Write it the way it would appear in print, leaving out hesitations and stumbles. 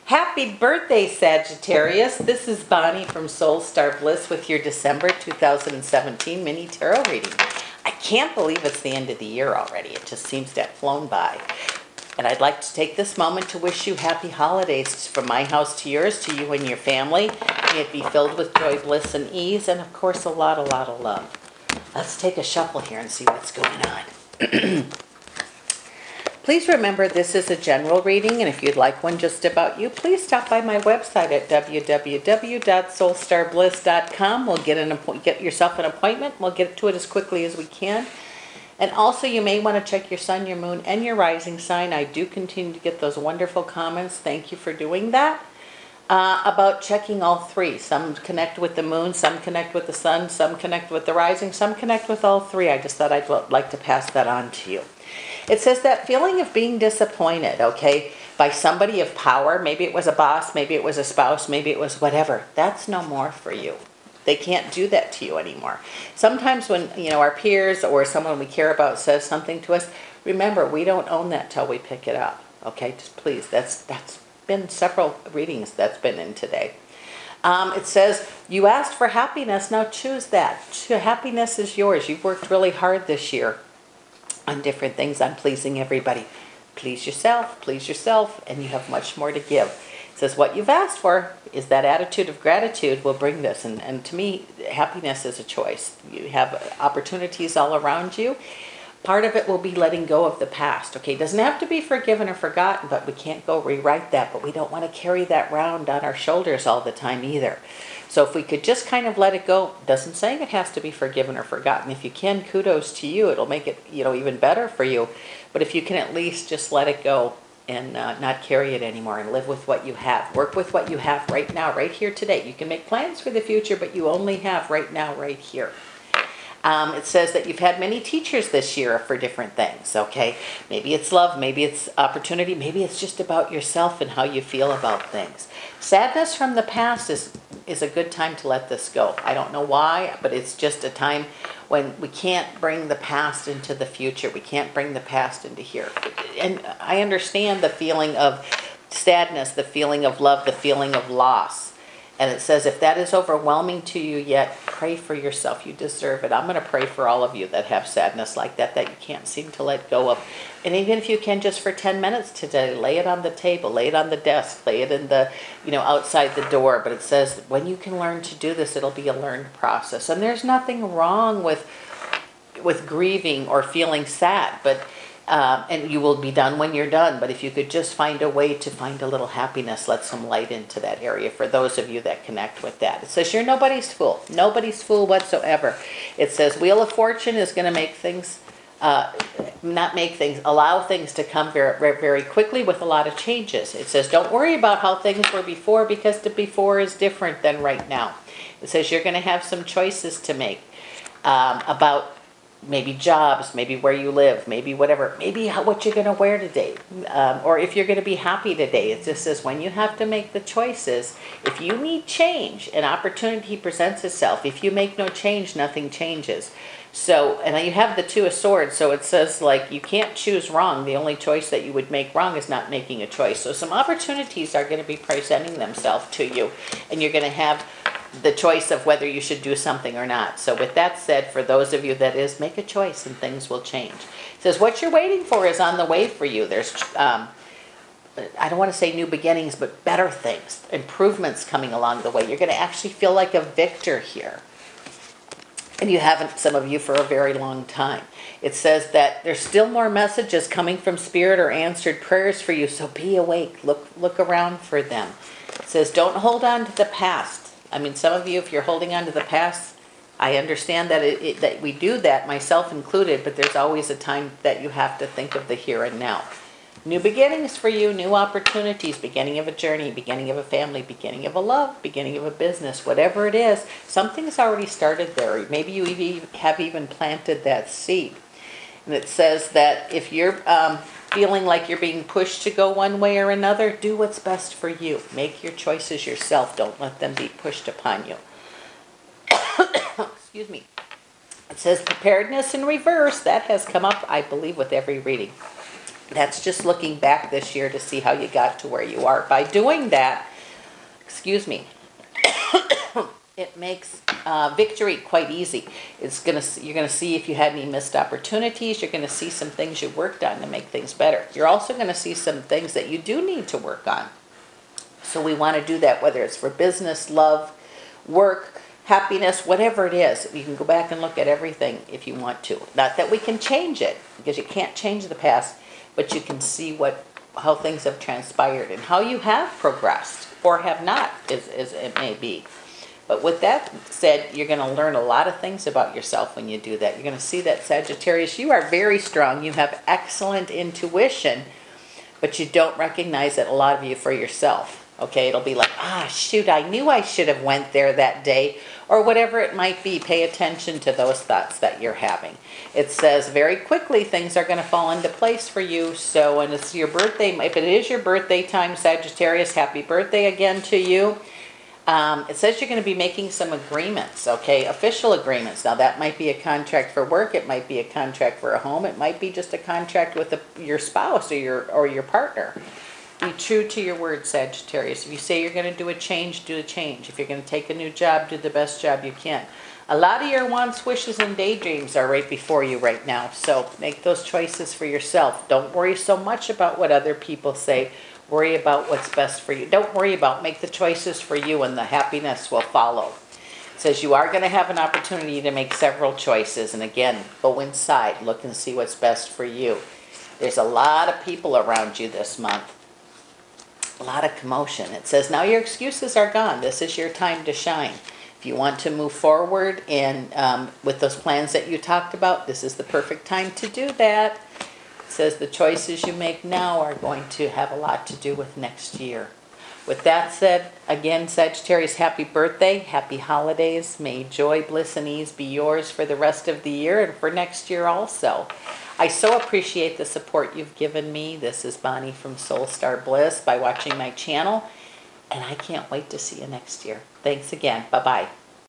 Happy birthday, Sagittarius. This is Bonnie from Soulstarbliss with your December 2017 mini tarot reading. I can't believe it's the end of the year already. It just seems to have flown by. And I'd like to take this moment to wish you happy holidays from my house to yours, to you and your family. May it be filled with joy, bliss, and ease, and of course a lot of love. Let's take a shuffle here and see what's going on. Please remember this is a general reading, and if you'd like one just about you, please stop by my website at www.soulstarbliss.com. We'll get yourself an appointment. We'll get to it as quickly as we can. And also, you may want to check your sun, your moon, and your rising sign. I do continue to get those wonderful comments. Thank you for doing that. About checking all three. Some connect with the moon, some connect with the sun, some connect with the rising, some connect with all three. I just thought I'd like to pass that on to you. It says that feeling of being disappointed, okay, by somebody of power. Maybe it was a boss, maybe it was a spouse, maybe it was whatever. That's no more for you. They can't do that to you anymore. Sometimes when, our peers or someone we care about says something to us, remember, we don't own that till we pick it up. Okay, just please, that's been several readings that's been in today. It says, you asked for happiness, now choose that. Happiness is yours. You've worked really hard this year on different things, on pleasing everybody. Please yourself, and you have much more to give. It says what you've asked for is that attitude of gratitude will bring this. And to me, happiness is a choice. You have opportunities all around you. Part of it will be letting go of the past. Okay, it doesn't have to be forgiven or forgotten, but we can't go rewrite that. But we don't want to carry that round on our shoulders all the time either. So if we could just kind of let it go, doesn't say it has to be forgiven or forgotten. If you can, kudos to you. It'll make it, even better for you. But if you can at least just let it go and not carry it anymore and live with what you have. Work with what you have right now, right here today. You can make plans for the future, but you only have right now, right here. It says that you've had many teachers this year for different things, okay? Maybe it's love, maybe it's opportunity, maybe it's just about yourself and how you feel about things. Sadness from the past is a good time to let this go. I don't know why, but it's just a time when we can't bring the past into the future. We can't bring the past into here. And I understand the feeling of sadness, the feeling of love, the feeling of loss. And it says, if that is overwhelming to you yet, pray for yourself. You deserve it. I'm going to pray for all of you that have sadness like that you can't seem to let go of. And even if you can, just for 10 minutes today, lay it on the table, lay it on the desk, lay it in the, outside the door. But it says, when you can learn to do this, it'll be a learned process. And there's nothing wrong with grieving or feeling sad, but and you will be done when you're done. But if you could just find a way to find a little happiness, let some light into that area for those of you that connect with that. It says you're nobody's fool. Nobody's fool whatsoever. It says Wheel of Fortune is going to make things, allow things to come very, very quickly with a lot of changes. It says don't worry about how things were before, because the before is different than right now. It says you're going to have some choices to make about maybe jobs, maybe where you live, maybe whatever, maybe what you're going to wear today, or if you're going to be happy today. It just says when you have to make the choices, if you need change, an opportunity presents itself. If you make no change, nothing changes. So, and you have the Two of Swords, so it says like you can't choose wrong. The only choice that you would make wrong is not making a choice. So some opportunities are going to be presenting themselves to you, and you're going to have the choice of whether you should do something or not. So with that said, for those of you that is, make a choice and things will change. It says what you're waiting for is on the way for you. There's, I don't want to say new beginnings, but better things, improvements coming along the way. You're going to actually feel like a victor here. And you haven't, some of you, for a very long time. It says that there's still more messages coming from Spirit or answered prayers for you, so be awake. Look around for them. It says don't hold on to the past. I mean, some of you, if you're holding on to the past, I understand that that we do that, myself included, but there's always a time that you have to think of the here and now. New beginnings for you, new opportunities, beginning of a journey, beginning of a family, beginning of a love, beginning of a business, whatever it is, something's already started there. Maybe you have even planted that seed. And it says that if you're feeling like you're being pushed to go one way or another, do what's best for you. Make your choices yourself. Don't let them be pushed upon you. Excuse me. It says preparedness in reverse. That has come up, I believe, with every reading. That's just looking back this year to see how you got to where you are. By doing that, excuse me, it makes victory quite easy. You're gonna see if you had any missed opportunities. You're gonna see some things you worked on to make things better. You're also gonna see some things that you do need to work on. So we want to do that, whether it's for business, love, work, happiness, whatever it is. You can go back and look at everything if you want to. Not that we can change it, because you can't change the past, but you can see how things have transpired and how you have progressed or have not, as it may be. But with that said, you're going to learn a lot of things about yourself when you do that. You're going to see that, Sagittarius, you are very strong. You have excellent intuition, but you don't recognize it, a lot of you, for yourself. Okay, it'll be like, shoot, I knew I should have went there that day, or whatever it might be. Pay attention to those thoughts that you're having. It says very quickly things are going to fall into place for you. So when it's your birthday, if it is your birthday time, Sagittarius, happy birthday again to you. It says you're going to be making some agreements, okay, official agreements. Now that might be a contract for work, it might be a contract for a home, it might be just a contract with your spouse or your partner. Be true to your word, Sagittarius. If you say you're going to do a change, do a change. If you're going to take a new job, do the best job you can. A lot of your wants, wishes, and daydreams are right before you right now. So make those choices for yourself. Don't worry so much about what other people say. Worry about what's best for you. Don't worry about, make the choices for you, and the happiness will follow. It says you are going to have an opportunity to make several choices. And again, go inside, look and see what's best for you. There's a lot of people around you this month. A lot of commotion. It says now your excuses are gone. This is your time to shine. If you want to move forward with those plans that you talked about, this is the perfect time to do that. It says the choices you make now are going to have a lot to do with next year. With that said, again, Sagittarius, happy birthday, happy holidays. May joy, bliss, and ease be yours for the rest of the year and for next year also. I so appreciate the support you've given me. This is Bonnie from Soulstarbliss by watching my channel, and I can't wait to see you next year. Thanks again. Bye-bye.